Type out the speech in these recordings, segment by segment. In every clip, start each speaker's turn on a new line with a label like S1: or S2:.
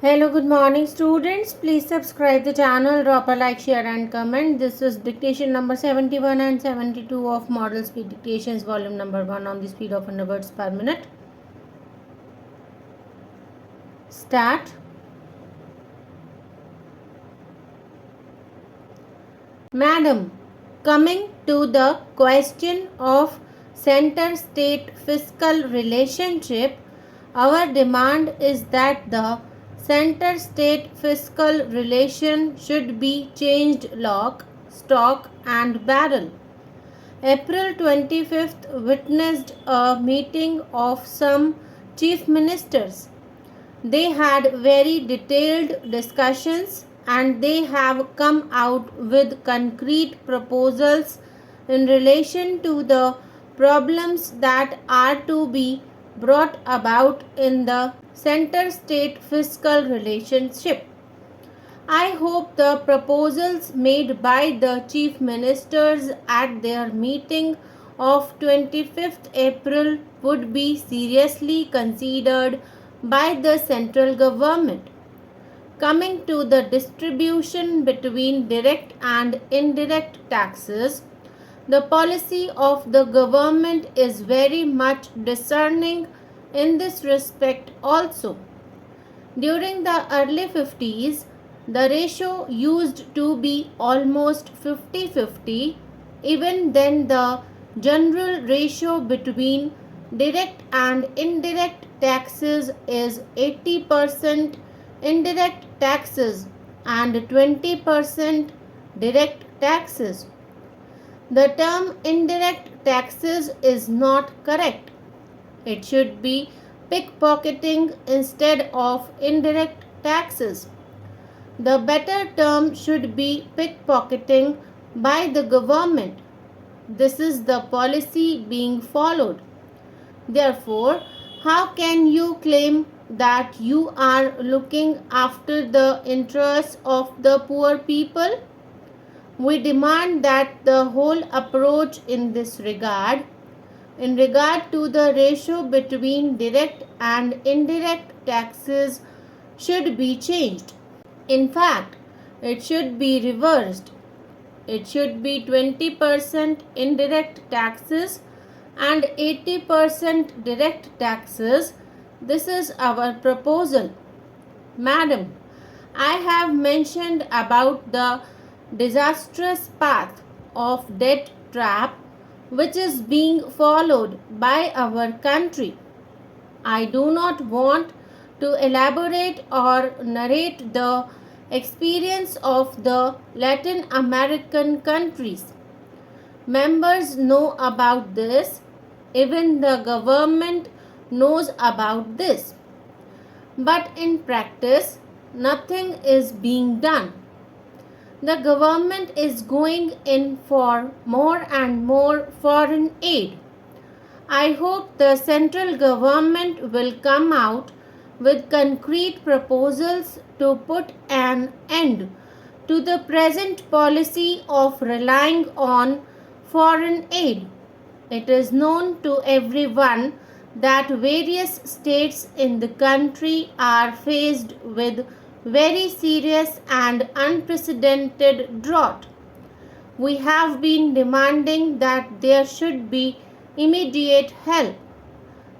S1: Hello, good morning students. Please subscribe the channel, drop a like, share and comment. This is dictation number 71 and 72 of Model Speed Dictations volume number 1 on the speed of 100 words per minute. Start. Madam, coming to the question of center-state fiscal relationship, our demand is that the center-state fiscal relation should be changed lock, stock and barrel. April 25th witnessed a meeting of some chief ministers. They had very detailed discussions and they have come out with concrete proposals in relation to the problems that are to be brought about in the center-state fiscal relationship. I hope the proposals made by the chief ministers at their meeting of 25th April would be seriously considered by the central government. Coming to the distribution between direct and indirect taxes, the policy of the government is very much discerning in this respect also. During the early 50s, the ratio used to be almost 50-50. Even then, the general ratio between direct and indirect taxes is 80% indirect taxes and 20% direct taxes. The term indirect taxes is not correct. It should be pickpocketing instead of indirect taxes. The better term should be pickpocketing by the government. This is the policy being followed. Therefore, how can you claim that you are looking after the interests of the poor people? We demand that the whole approach in this regard, in regard to the ratio between direct and indirect taxes, should be changed. In fact, it should be reversed. It should be 20% indirect taxes and 80% direct taxes. This is our proposal. Madam, I have mentioned about the disastrous path of debt trap which is being followed by our country. I do not want to elaborate or narrate the experience of the Latin American countries. Members know about this. Even the government knows about this. But in practice, nothing is being done. The government is going in for more and more foreign aid. I hope the central government will come out with concrete proposals to put an end to the present policy of relying on foreign aid. It is known to everyone that various states in the country are faced with very serious and unprecedented drought. We have been demanding that there should be immediate help.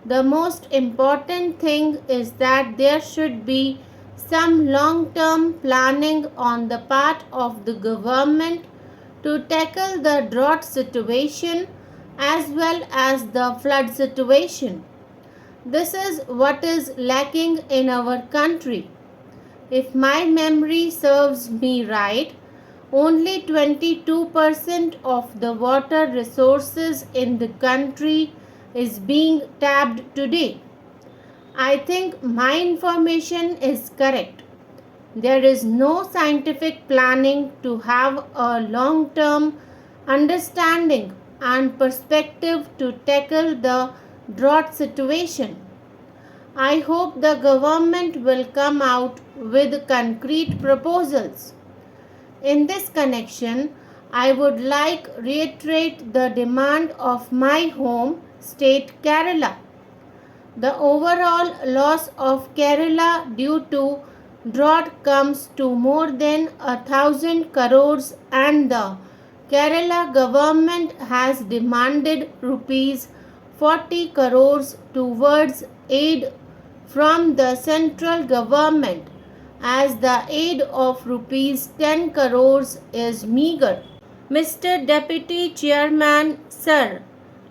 S1: The most important thing is that there should be some long-term planning on the part of the government to tackle the drought situation as well as the flood situation. This is what is lacking in our country. If my memory serves me right, only 22% of the water resources in the country is being tapped today. I think my information is correct. There is no scientific planning to have a long-term understanding and perspective to tackle the drought situation. I hope the government will come out with concrete proposals. In this connection, I would like reiterate the demand of my home state Kerala. The overall loss of Kerala due to drought comes to more than 1,000 crores, and the Kerala government has demanded rupees 40 crores towards aid from the central government, as the aid of rupees 10 crores is meager. Mr. Deputy Chairman, Sir,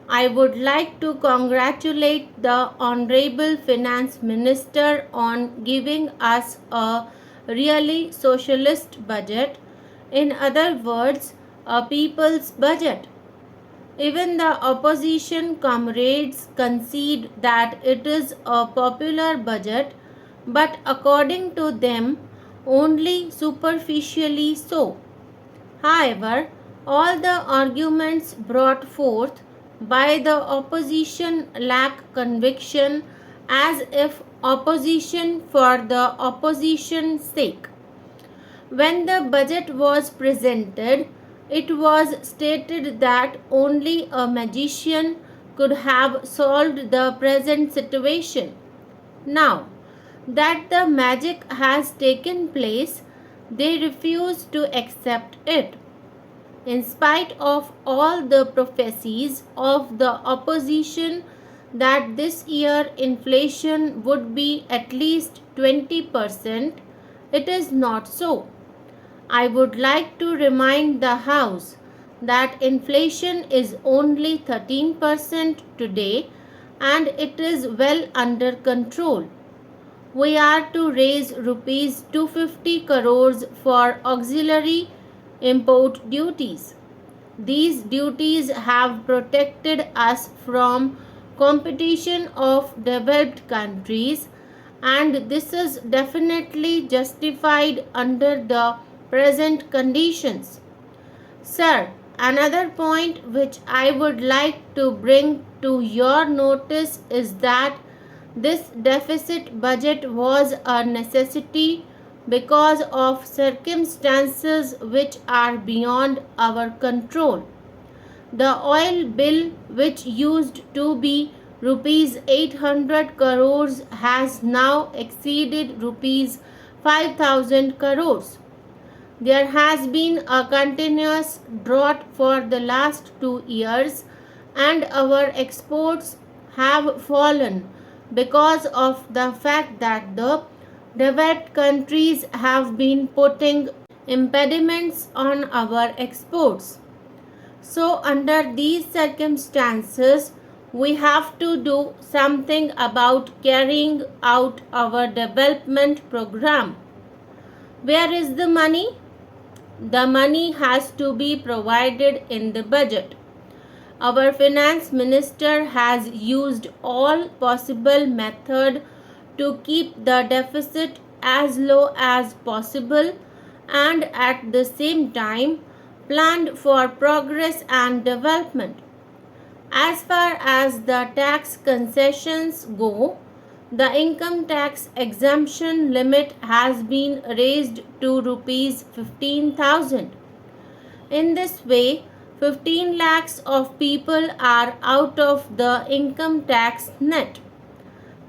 S1: I would like to congratulate the Honorable Finance Minister on giving us a really socialist budget. In other words, a people's budget. Even the opposition comrades concede that it is a popular budget, but according to them, only superficially so. However, all the arguments brought forth by the opposition lack conviction, as if opposition for the opposition's sake. When the budget was presented, it was stated that only a magician could have solved the present situation. Now that the magic has taken place, they refuse to accept it. In spite of all the prophecies of the opposition that this year inflation would be at least 20%, it is not so. I would like to remind the House that inflation is only 13% today, and it is well under control. We are to raise rupees 250 crores for auxiliary import duties. These duties have protected us from competition of developed countries, and this is definitely justified under the present conditions. Sir, another point which I would like to bring to your notice is that this deficit budget was a necessity because of circumstances which are beyond our control. The oil bill, which used to be rupees 800 crores, has now exceeded rupees 5,000 crores. There has been a continuous drought for the last 2 years, and our exports have fallen because of the fact that the developed countries have been putting impediments on our exports. So, under these circumstances, we have to do something about carrying out our development program. Where is the money? The money has to be provided in the budget. Our finance minister has used all possible method to keep the deficit as low as possible, and at the same time planned for progress and development. As far as the tax concessions go, the income tax exemption limit has been raised to rupees 15,000. In this way, 15 lakhs of people are out of the income tax net.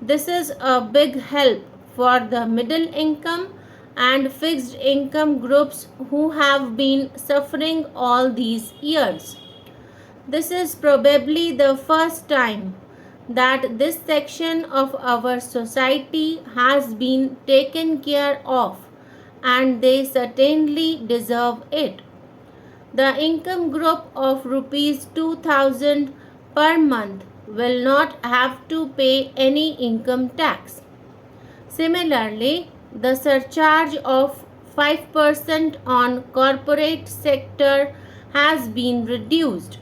S1: This is a big help for the middle income and fixed income groups who have been suffering all these years. This is probably the first time that this section of our society has been taken care of, and they certainly deserve it. The income group of rupees 2,000 per month will not have to pay any income tax. Similarly, the surcharge of 5% on corporate sector has been reduced.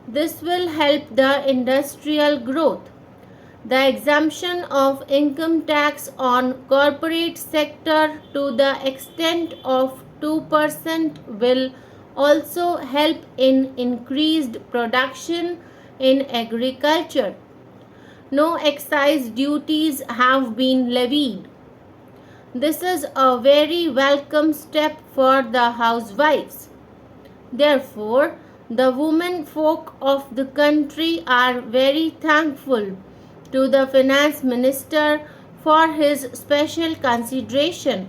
S1: This will help the industrial growth. The exemption of income tax on corporate sector to the extent of 2% will also help in increased production in agriculture. No excise duties have been levied. This is a very welcome step for the housewives. Therefore, the women folk of the country are very thankful to the finance minister for his special consideration.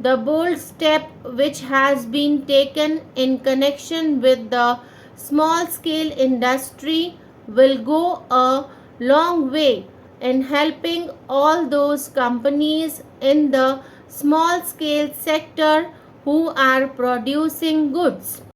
S1: The bold step which has been taken in connection with the small scale industry will go a long way in helping all those companies in the small scale sector who are producing goods.